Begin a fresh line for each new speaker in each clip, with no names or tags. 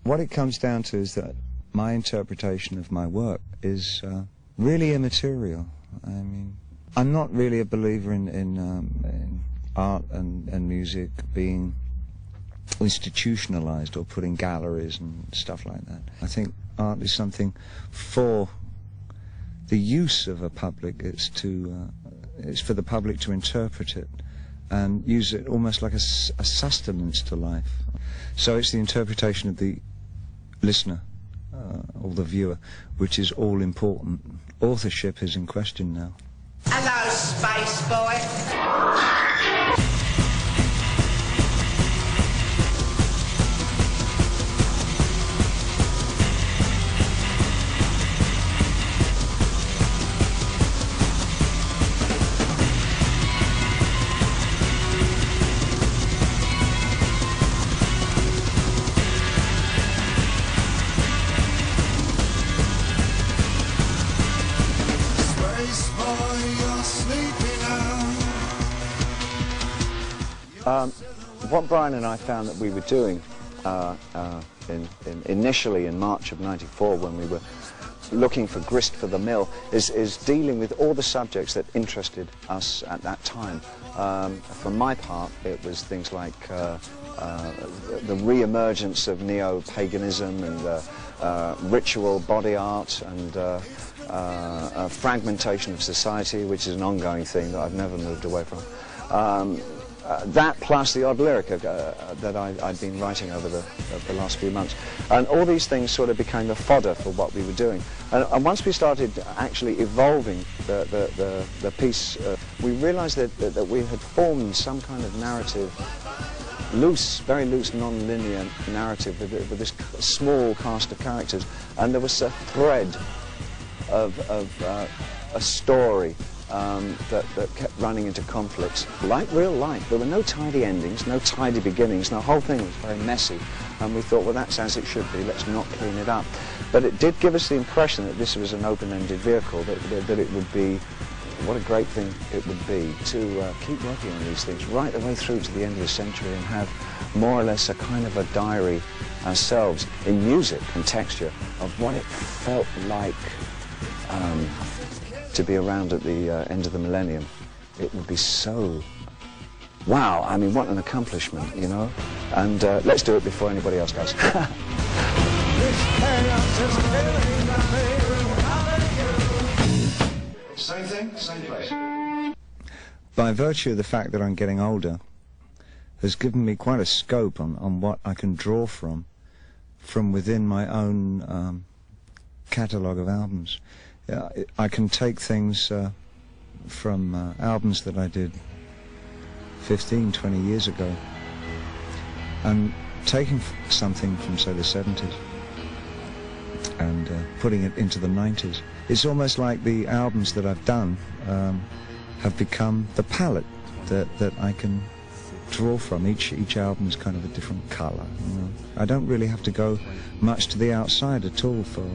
What it comes down to is that my interpretation of my work is really immaterial. I mean, I'm not really a believer in art and music being institutionalized or put in galleries and stuff like that. I think art is something for the use of a public. It's for the public to interpret it and use it almost like a sustenance to life. So it's the interpretation of the listener or the viewer which is all important. Authorship is in question now.
Hello, space boy.
What Brian and I found that we were doing initially in March of '94, when we were looking for grist for the mill, is dealing with all the subjects that interested us at that time. For my part, it was things like the re-emergence of neo-paganism and ritual body art and fragmentation of society, which is an ongoing thing that I've never moved away from. That plus the odd lyric that I'd been writing over the last few months. And all these things sort of became the fodder for what we were doing. And once we started actually evolving the piece, we realized that we had formed some kind of narrative, loose, very loose, non-linear narrative with this small cast of characters. And there was a thread of a story that kept running into conflicts, like real life. There were no tidy endings, no tidy beginnings, and the whole thing was very messy. And we thought, well, that's as it should be, let's not clean it up. But it did give us the impression that this was an open-ended vehicle, that it would be, what a great thing it would be to keep working on these things right the way through to the end of the century and have more or less a kind of a diary ourselves in music and texture of what it felt like to be around at the end of the millennium. It would be so, wow, I mean, what an accomplishment, you know? And let's do it before anybody else does.
Same thing, same place.
By virtue of the fact that I'm getting older, has given me quite a scope on what I can draw from within my own catalogue of albums. I can take things from albums that I did 15, 20 years ago and taking something from, say, the 70s and putting it into the 90s. It's almost like the albums that I've done have become the palette that I can draw from. Each album is kind of a different colour, you know. I don't really have to go much to the outside at all for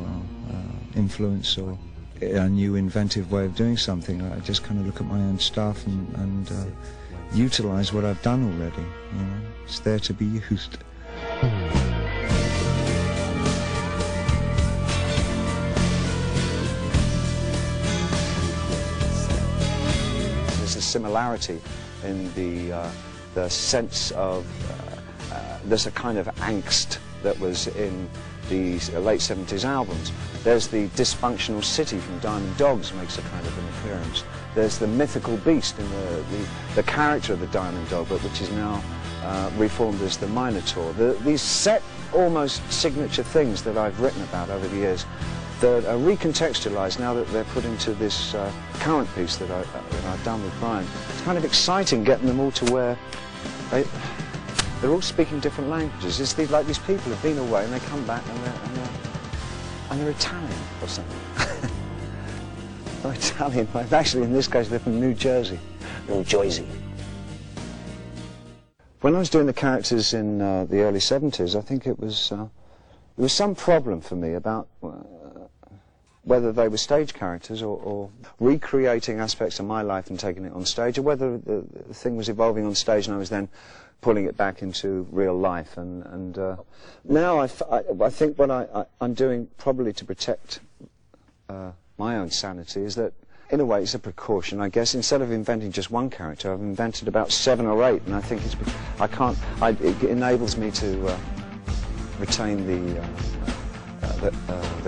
influence or a new inventive way of doing something. I just kind of look at my own stuff and utilize what I've done already, you know. It's there to be used.
There's a similarity in the sense of there's a kind of angst that was in the late 70s albums. There's the dysfunctional city from Diamond Dogs makes a kind of an appearance. There's the mythical beast in the character of the Diamond Dog, but which is now reformed as the Minotaur. These set, almost signature things that I've written about over the years that are recontextualized now that they're put into this current piece that I've done with Brian. It's kind of exciting getting them all to where they're all speaking different languages. It's like these people have been away and they come back and they're Italian or something. They're Italian. Actually, in this case, they're from New Jersey. New Jersey. When I was doing the characters in the early 70s, I think there was some problem for me about whether they were stage characters or recreating aspects of my life and taking it on stage, or whether the thing was evolving on stage and I was then pulling it back into real life. And now I think what I'm doing probably to protect my own sanity is that, in a way, it's a precaution. I guess instead of inventing just one character, I've invented about 7 or 8, and I think it enables me to retain the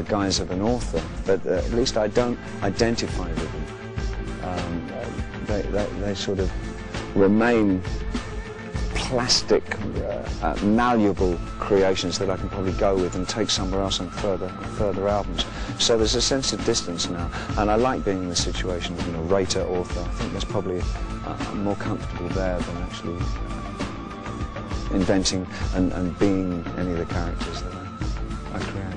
guise of an author, but at least I don't identify with them. They sort of remain plastic, malleable creations that I can probably go with and take somewhere else on further albums. So there's a sense of distance now, and I like being in the situation of, narrator, author. I think there's probably I'm more comfortable there than actually inventing and being any of the characters that I create.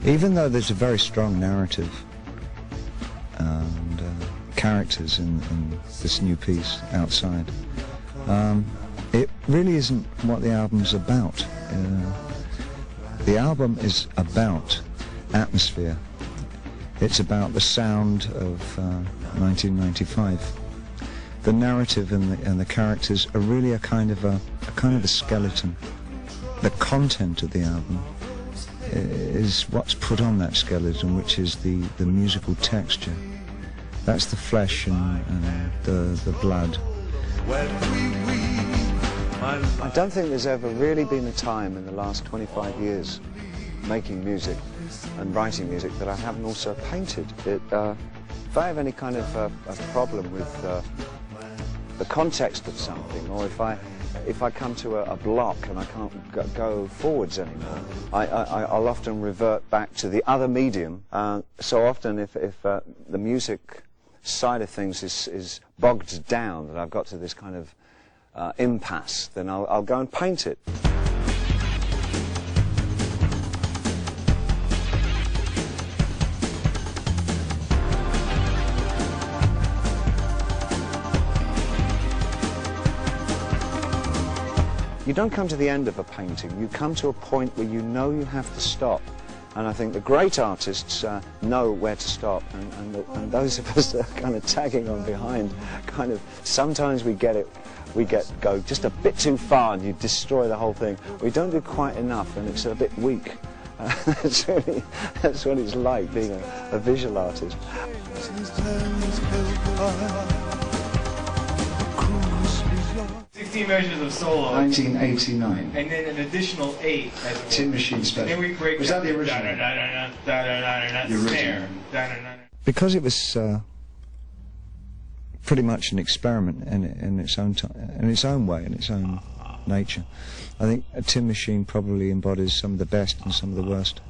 Even though there's a very strong narrative and characters in this new piece, Outside, it really isn't what the album's about. The album is about atmosphere. It's about the sound of 1995. The narrative and the characters are really a kind of a skeleton. The content of the album is what's put on that skeleton, which is the musical texture. That's the flesh and the blood.
I don't think there's ever really been a time in the last 25 years making music and writing music that I haven't also painted. If I have any kind of a problem with the context of something, or if I come to a block and I can't go forwards anymore, I'll often revert back to the other medium. So often if the music side of things is bogged down, that I've got to this kind of impasse, then I'll go and paint it. You don't come to the end of a painting, you come to a point where you know you have to stop. And I think the great artists know where to stop, and those of us that are kind of tagging on behind, sometimes we go just a bit too far and you destroy the whole thing. We don't do quite enough and it's a bit weak. That's what it's like being a visual artist.
16 measures of solo.
1989.
And then an additional 8 as a
Tin Machine Special.
And then we break
Was that the original?
Snare.
Because it was pretty much an experiment in its own way, in its own nature. I think a Tin Machine probably embodies some of the best and some of the worst.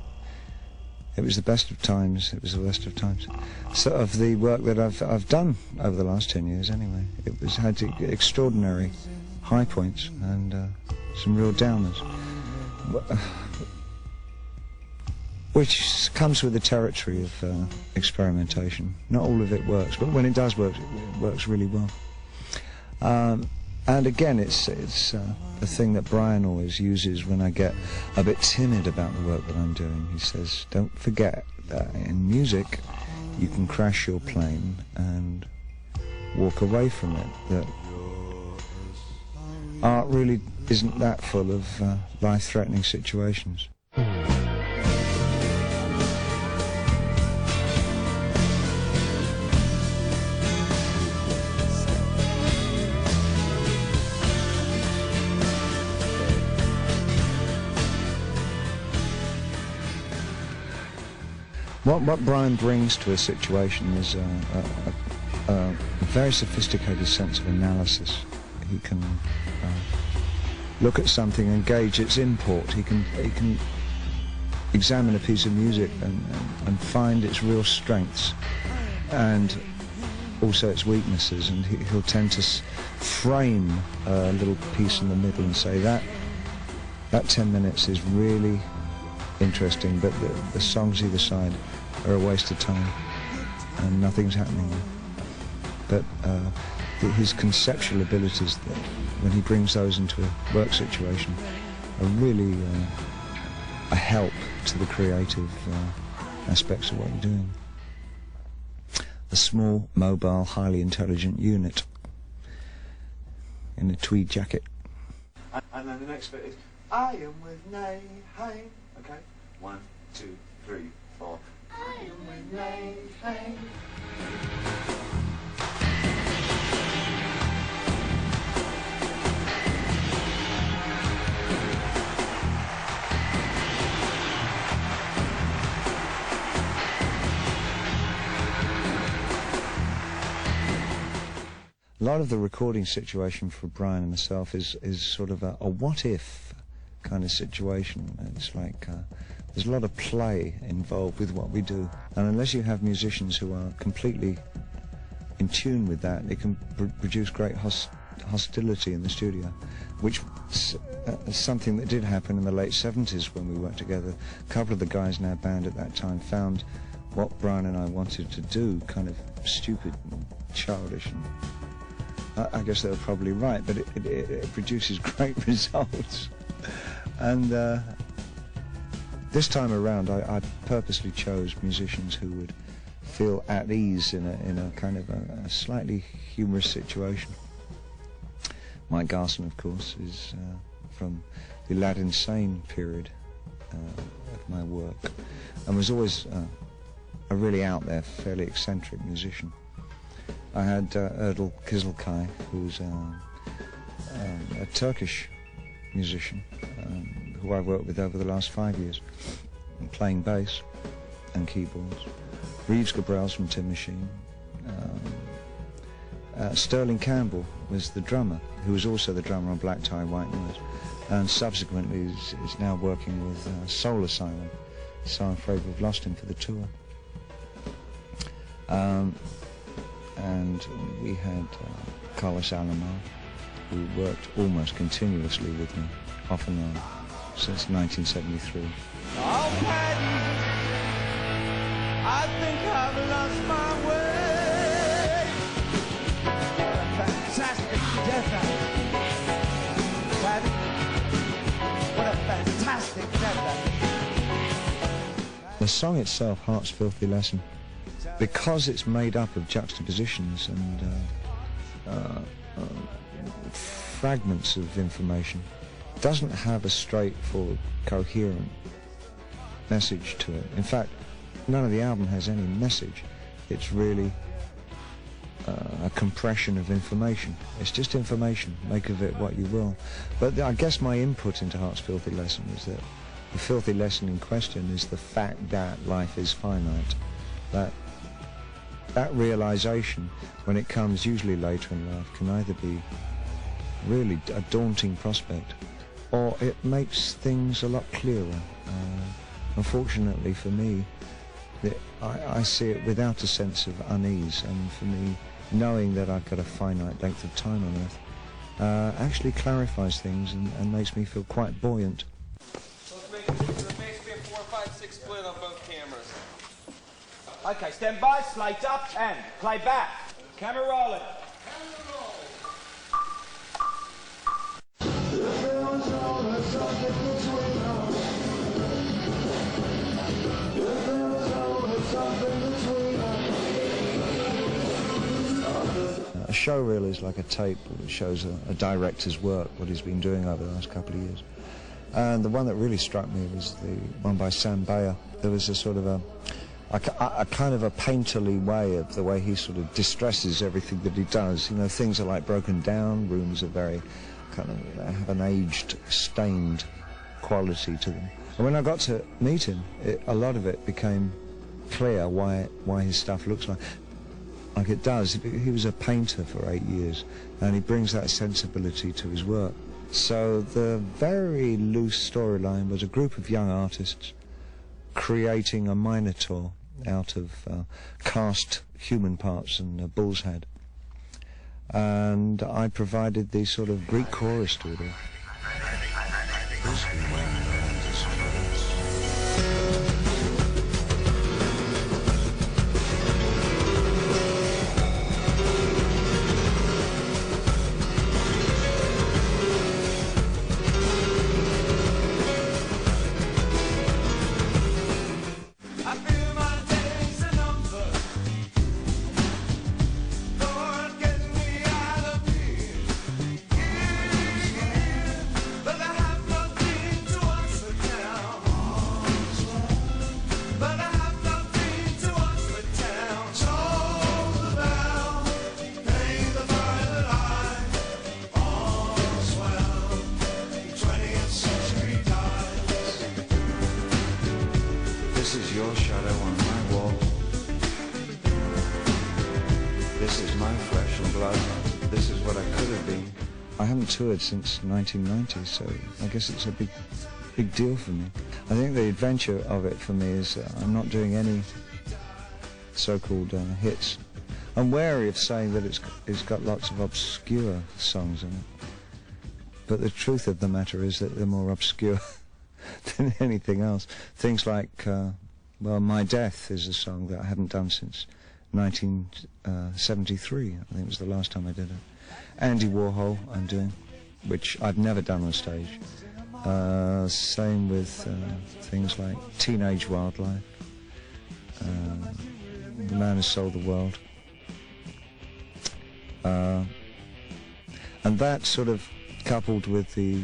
It was the best of times, it was the worst of times. So of the work that I've done over the last 10 years anyway, it had extraordinary high points and some real downers, which comes with the territory of experimentation. Not all of it works, but when it does work, it works really well. And again, it's a thing that Brian always uses when I get a bit timid about the work that I'm doing. He says, don't forget that in music you can crash your plane and walk away from it, that art really isn't that full of life-threatening situations. What Brian brings to a situation is a very sophisticated sense of analysis. He can look at something and gauge its import. He can examine a piece of music and find its real strengths and also its weaknesses, and he'll tend to frame a little piece in the middle and say that 10 minutes is really interesting, but the songs either side are a waste of time and nothing's happening there. But his conceptual abilities, that when he brings those into a work situation, are really a help to the creative aspects of what you're doing. A small, mobile, highly intelligent unit in a tweed jacket.
And then the next bit is, I am with Nay, hey. Okay, 1, 2, 3, 4. I am with Nay, hey.
A lot of the recording situation for Brian and myself is sort of a what-if kind of situation. It's like there's a lot of play involved with what we do, and unless you have musicians who are completely in tune with that, it can produce great hostility in the studio, which is something that did happen in the late 70s when we worked together. A couple of the guys in our band at that time found what Brian and I wanted to do kind of stupid and childish, and I guess they were probably right, but it produces great results. And this time around, I purposely chose musicians who would feel at ease in a kind of a slightly humorous situation. Mike Garson, of course, is from the Aladdin Sane period of my work, and was always a really out there, fairly eccentric musician. I had Erdal Kizilcay, who's a Turkish musician who I've worked with over the last 5 years, playing bass and keyboards. Reeves Gabrels from Tin Machine. Sterling Campbell was the drummer, who was also the drummer on Black Tie, White Noise, and subsequently is now working with Soul Asylum, so I'm afraid we've lost him for the tour. And we had Carlos Alomar, who worked almost continuously with me, off and on, since 1973.
Oh, Patty, I think I've lost my way. What a fantastic death act. Patty, what a fantastic death act.
The song itself, Heart's Filthy Lesson, because it's made up of juxtapositions and fragments of information, doesn't have a straightforward, coherent message to it. In fact, none of the album has any message. It's really a compression of information. It's just information, make of it what you will. But I guess my input into Heart's Filthy Lesson is that the filthy lesson in question is the fact that life is finite. That realization, when it comes usually later in life, can either be really a daunting prospect, or it makes things a lot clearer. Unfortunately for me, I see it without a sense of unease, and for me, knowing that I've got a finite length of time on Earth actually clarifies things and makes me feel quite buoyant.
So let's make it basically a 4-5-6 split on both cameras. Okay, stand by, slate up, and play back. Camera rolling.
A show reel is like a tape that shows a director's work, what he's been doing over the last couple of years. And the one that really struck me was the one by Sam Bayer. There was a sort of a kind of a painterly way of the way he sort of distresses everything that he does. You know, things are like broken down, rooms are very kind of have an aged, stained quality to them. And when I got to meet him, a lot of it became clear why his stuff looks like it does. He was a painter for 8 years, and he brings that sensibility to his work. So the very loose storyline was a group of young artists creating a Minotaur out of cast human parts and a bull's head. And I provided the sort of Greek chorus to it all. This is my flesh and blood. This is what I could have been. I haven't toured since 1990, so I guess it's a big deal for me. I think the adventure of it for me is I'm not doing any so-called hits. I'm wary of saying that it's got lots of obscure songs in it, but the truth of the matter is that they're more obscure than anything else. Things like, well, My Death is a song that I haven't done since 1973. I think it was the last time I did it. Andy Warhol I'm doing, which I've never done on stage. Same with things like Teenage Wildlife, The Man Who Sold the World. And that sort of coupled with the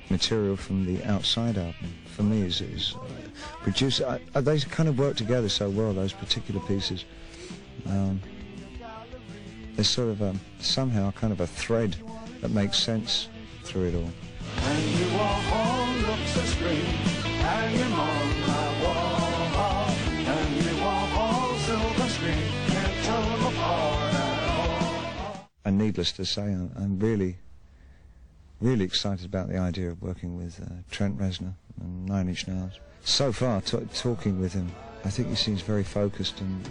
material from the Outside album, for me is produced. They kind of work together so well, those particular pieces. There's sort of somehow kind of a thread that makes sense through it all.
And you all look so strange, and you're on my wall, and you all silver screen, can't tell them apart at all.
And needless to say, I'm really excited about the idea of working with Trent Reznor and 9 Inch Nails. So far, talking with him, I think he seems very focused and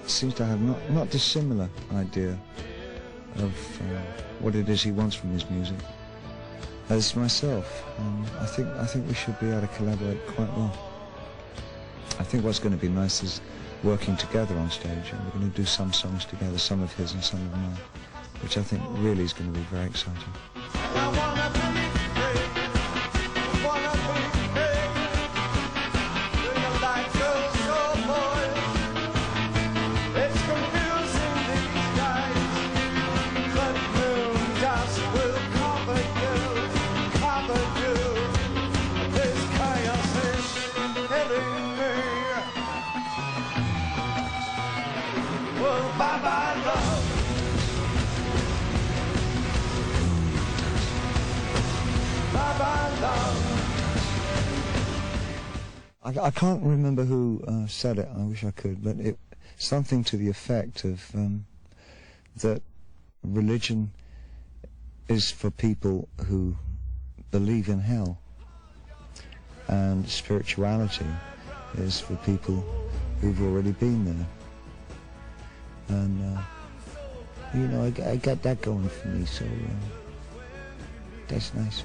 seems to have not dissimilar idea of what it is he wants from his music as myself. I think we should be able to collaborate quite well. I think what's going to be nice is working together on stage, and we're going to do some songs together, some of his and some of mine, which I think really is going to be very exciting. I can't remember who said it, I wish I could, but something to the effect of that religion is for people who believe in hell, and spirituality is for people who've already been there. And, you know, I got that going for me, so that's nice.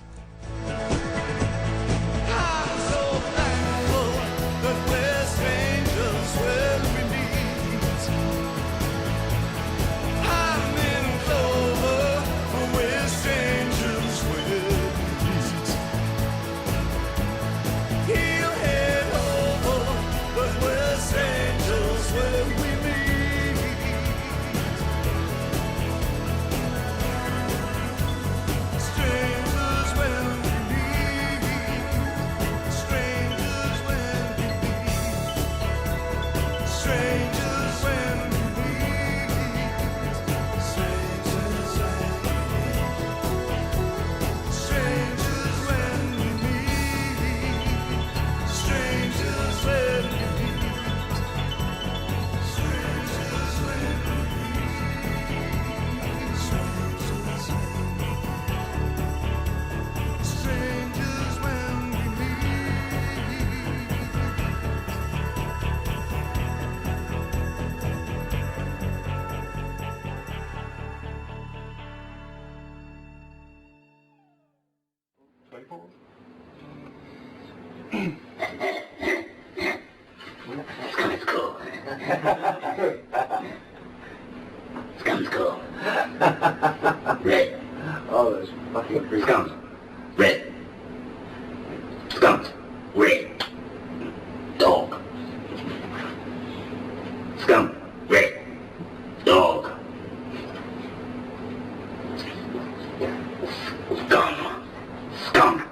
Scum's cool. Scum's cool. Red.
Oh, those fucking creepy.
Scum's red. Scum's red. Dog. Scum red. Dog. Scum. Scum.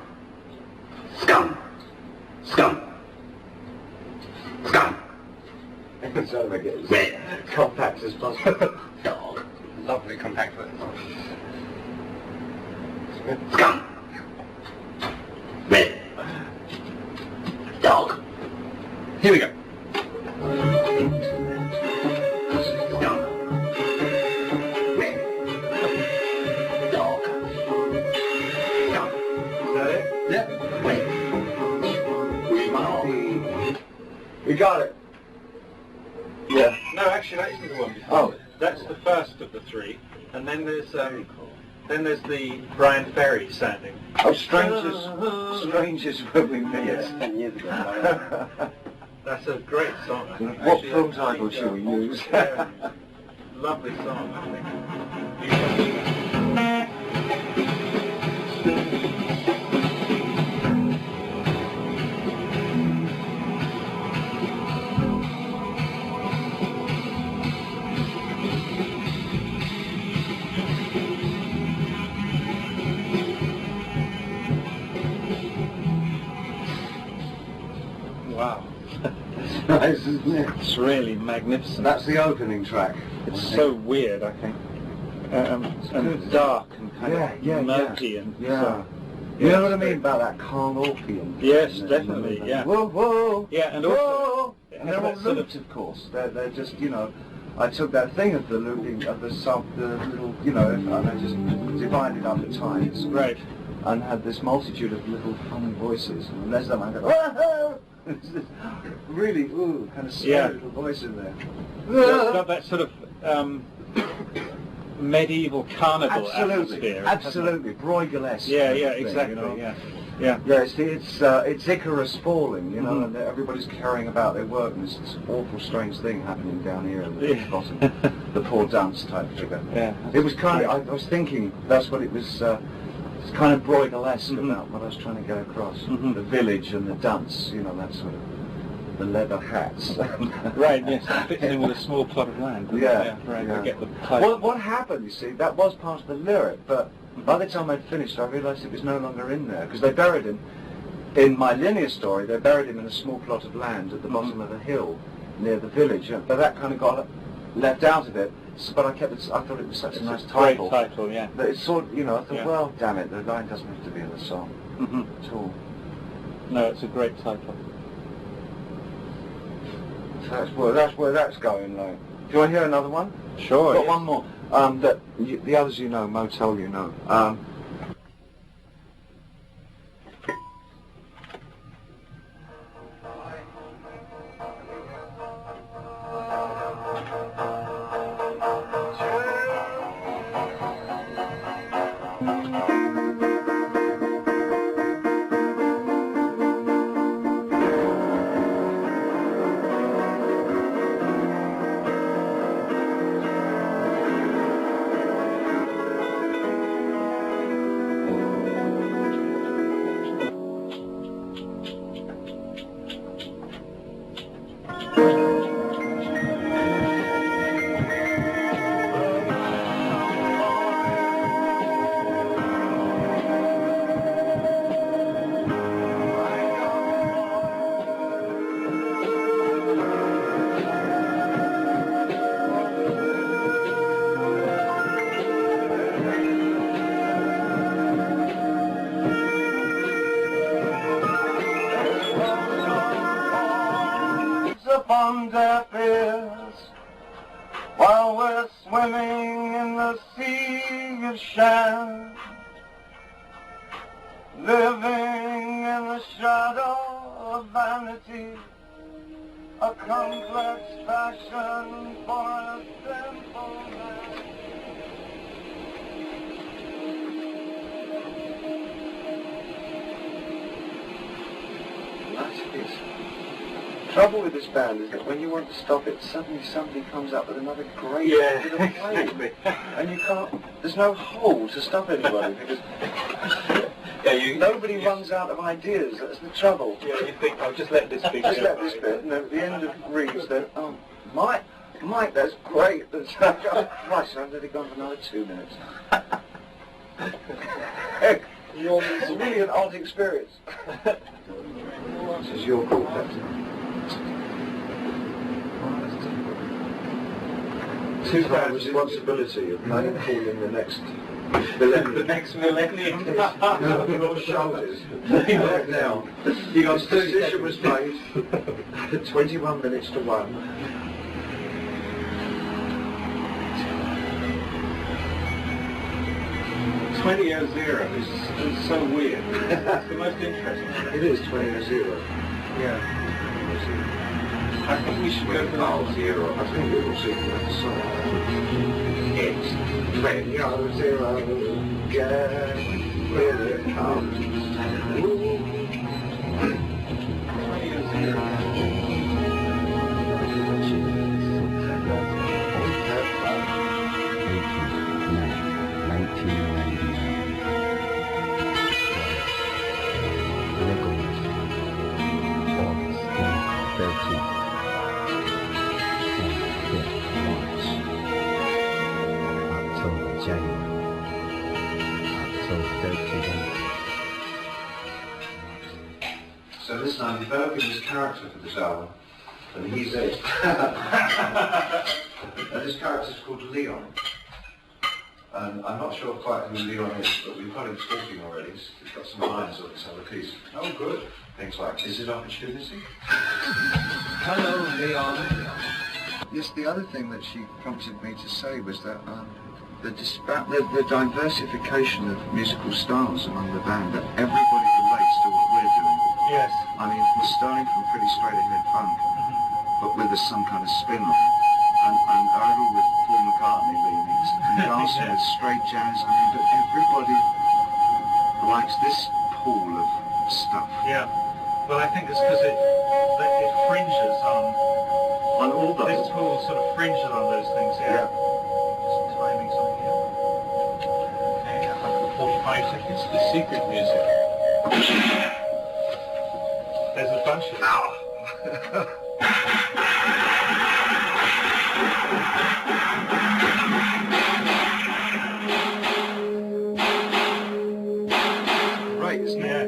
Scum. Scum. Scum.
I'm trying to make it as
Red.
compact as possible.
Dog.
Lovely compact foot.
Scum. Red. Dog.
Here we go.
Scum.
got it.
Yeah. No, actually, that isn't the one before.
Oh.
That's the first of the three. And then there's the Brian Ferry sounding.
Oh, Strangers When We Meet.
Yes, 10 years ago. That's a great song, I think.
What film title shall we use?
Yeah. Lovely song, I think. Wow.
It's nice, isn't it?
It's really magnificent.
That's the opening track.
It's so weird, I think. And dark and kind of murky and so.
You know what I mean about that Carl Orpheum?
Yes, definitely, yeah.
Whoa, whoa!
Yeah, and
whoa!
also...
And they're all loops, of course. They're just, you know, I took that thing of the looping, of the little, you know, and I just divided up the times.
Right.
And had this multitude of little funny voices. And there's them, I go, oh! It's this really, kind of scary little voice in there.
It's got that sort of medieval carnival atmosphere.
Absolutely, Bruegel-esque.
Yeah,
thing,
exactly,
you know?
Yeah.
Yeah, it's Icarus falling, you know, and everybody's carrying about their work, and it's this awful, strange thing happening down here at the bottom, the poor dunce type figure.
Yeah.
It was kind of, I was thinking that's what it was. It's kind of Bruegel-esque about what I was trying to get across. The village and the dunce, you know, that sort of, the leather hats.
Right, yes, it fits in with a small plot of land.
Yeah,
right,
yeah.
I get the
What happened, you see, that was part of the lyric, but by the time I'd finished, I realised it was no longer in there, because they buried him, in my linear story, they buried him in a small plot of land at the bottom of a hill near the village, but that kind of got left out of it. But I thought it was such a nice title.
Great title, yeah.
That it's sort of, you know, I thought, well, damn it, the line doesn't have to be in the song at all.
No, it's a great title.
So that's where that's going, like. Do you want to hear another one?
Sure.
Got one more. The others you know, Motel you know. Upon deaf ears, while we're swimming in the sea of shame, living in the shadow of vanity, a complex passion for a simple man. Trouble with this band is that when you want to stop it, suddenly somebody comes up with another great bit of play. And you can't, there's no hole to stop anybody because nobody runs out of ideas, that's the trouble.
Yeah, you think, I'll just let this bit
Just let this bit, and at the end of reads, then, oh, Mike, that's great. That's, oh, Christ, I've let it go for another 2 minutes. It's really an odd experience. This is your call, Too bad responsibility of playing pool in the next millennium.
The next millennium.
On your shoulders. Right now. The decision was made at 21 minutes to 1.
.0 is so weird. It's the most interesting.
It is 20-0.
Yeah. I think we should go for
Carl Zero. I think it was even the song. It's when you're zero, get when it comes. So listen, I'm developing this character for this album, and he's it. And this character's called Leon. And I'm not sure quite who Leon is, but we've got him talking already. He's got some lines on this other piece. Oh, good. Things like, is it opportunity? Hello, Leon. Yes, the other thing that she prompted me to say was that the diversification of musical styles among the band, that everybody relates to what we're doing.
Yes.
I mean, we're starting from pretty straight-ahead funk, but with some kind of spin on it. And over with Paul McCartney leanings, and dancing with straight jazz. I mean, but everybody likes this pool of stuff.
Yeah. Well, I think it's because it fringes on
all those.
This pool sort of fringes on those things. Yeah. Just timing something here. 45 seconds. The secret music. There's a bunch of
Right, isn't it?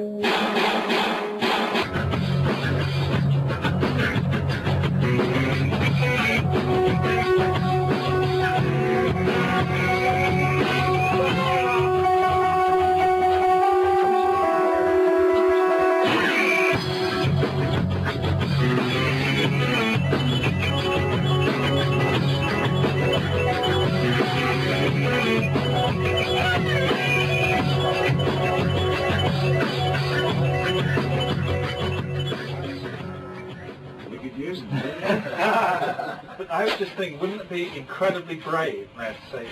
But I was just thinking, wouldn't it be incredibly brave now to say,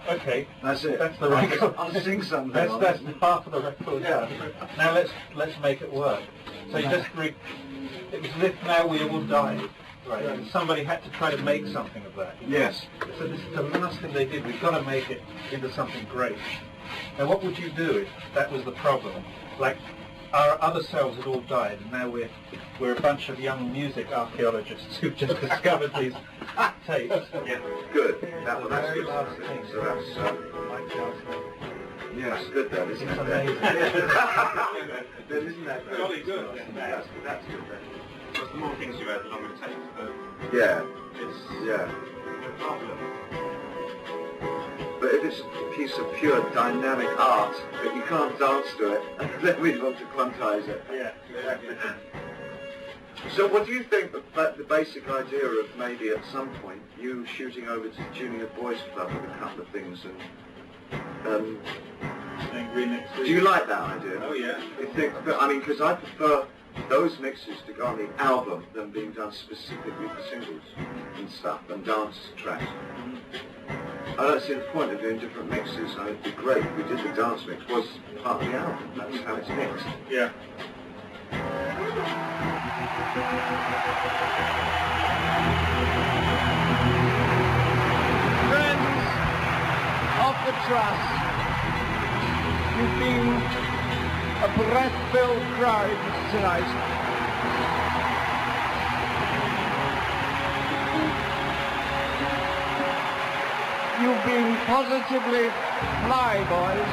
okay,
that's it.
That's the record.
I'll sing something.
That's half of the record. Yeah. Now let's make it work. So you just it was Live Now We All Die. Right. And somebody had to try to make something of that.
Yes.
So this is the last thing they did. We've got to make it into something great. Now what would you do if that was the problem? Like our other selves had all died, and now we're a bunch of young music archaeologists who've just discovered these tapes.
Yeah, good. That's
very
good.
last thing.
So that's yeah, it's good then, isn't
It's
it?
amazing.
Then isn't that good?
Jolly good.
That's good then.
But the more things you add, the longer it takes.
Yeah.
It's
Yeah.
no problem.
But if it's a piece of pure dynamic art, that you can't dance to it, then we want to quantize it.
Yeah, exactly.
So what do you think about the basic idea of maybe at some point you shooting over to Junior Boys Club with a couple of things and do you like that idea?
Oh yeah.
You think, I mean, because I prefer those mixes to go on the album than being done specifically for singles and stuff and dance tracks. I don't see the point of doing different mixes. It'd be great if we did the dance mix was part of the album. That's how it's mixed.
Yeah.
Friends of the Trust, you've been a breath-filled crowd tonight. You've been positively flyboys.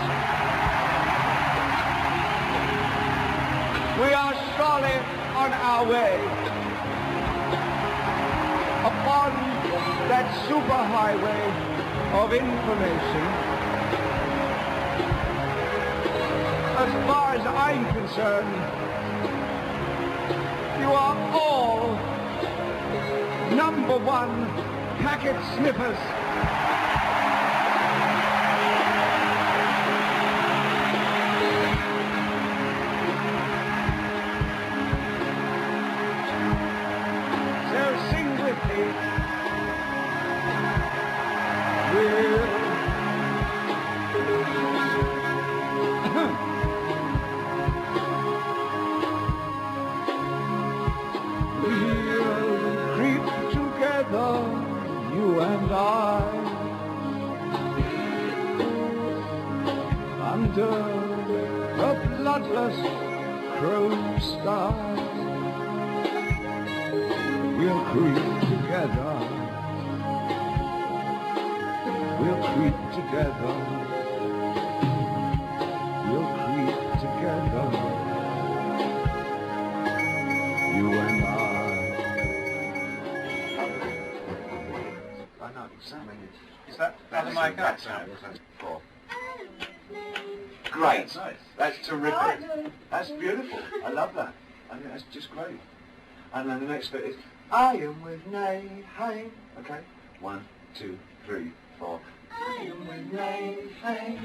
We are surely on our way upon that superhighway of information. As far as I'm concerned, you are all #1 packet sniffers.
you and I, under the bloodless chrome sky, we'll creep together, we'll creep together, we'll creep together, you and I.
I know exactly.
Is that the mic up
That's
now?
four. Great.
That's nice.
That's terrific. That's beautiful. I love that. I think that's just great. And then the next bit is I am with Nay, hey. Okay. 1, 2, 3, 4. I am with Nay, hey.